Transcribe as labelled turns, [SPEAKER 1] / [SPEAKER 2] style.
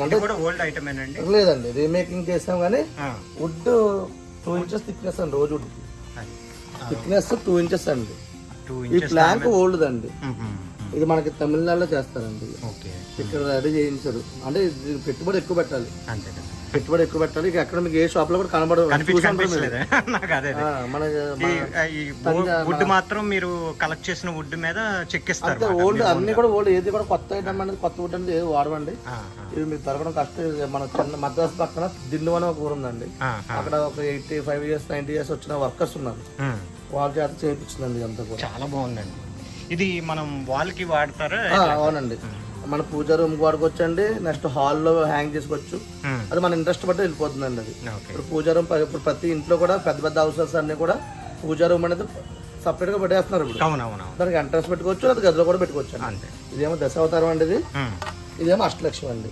[SPEAKER 1] అంటే కూడా old item అండి?
[SPEAKER 2] లేదండి, రీమేకింగ్ చేసాం కానీ వుడ్ 2 ఇంచెస్ థిక్నెస్ అండి. రోజు వుడ్ థిక్నెస్ 2 ఇంచెస్ అండి. ఈ ప్లాంక్ ఓల్డ్ అండి. ఇది మనకి తమిళనాడులో చేస్తారండి. ఇక్కడ రెడీ చేయించారు. అంటే పెట్టుబడి ఎక్కువ పెట్టాలి, పెట్టుబడి ఎక్కువ పెట్టాలి. ఇక ఎక్కడ మీకు ఏ షాప్ లో కూడా కనబడదు.
[SPEAKER 1] వుడ్ మాత్రం మీరు కలెక్ట్ చేసిన వుడ్ మీద చెక్కిస్తారు.
[SPEAKER 2] ఓల్డ్ అన్ని కూడా ఓల్డ్, ఏది కూడా కొత్త ఐటమ్ అనేది, కొత్త వుడ్ అనేది ఏది వాడమండి. ఇది మీకు దొరకడం కష్టం. మన చిన్న మద్రాసు పక్కన దిండు అని ఒక ఊరు ఉందండి. అక్కడ ఒక 85 years 90 years వచ్చిన వర్కర్స్ ఉన్నారు. వాళ్ళ చేత చేయించిందండి అంతా కూడా.
[SPEAKER 1] చాలా బాగుందండి. ఇది మనం వాల్ కి వాడతారా?
[SPEAKER 2] అవునండి, మన పూజా రూమ్ వాడుకోవచ్చు. నెక్స్ట్ హాల్లో హ్యాంగ్ చేసుకోవచ్చు. అది మన ఇంట్రెస్ట్ బట్టి వెళ్ళిపోతుందండి. అది ఇప్పుడు పూజా రూమ్ ఇప్పుడు ప్రతి ఇంట్లో కూడా పెద్ద పెద్ద హౌసెస్ అన్ని కూడా పూజా రూమ్ అనేది సపరేట్ గా పెట్టేస్తున్నారు. ఇప్పుడు దానికి ఎంట్రన్స్ పెట్టుకోవచ్చు, అది గదిలో కూడా పెట్టుకోవచ్చు. ఇదేమో దశావతారం అండి, ఇదేమో అష్టలక్ష్మి అండి.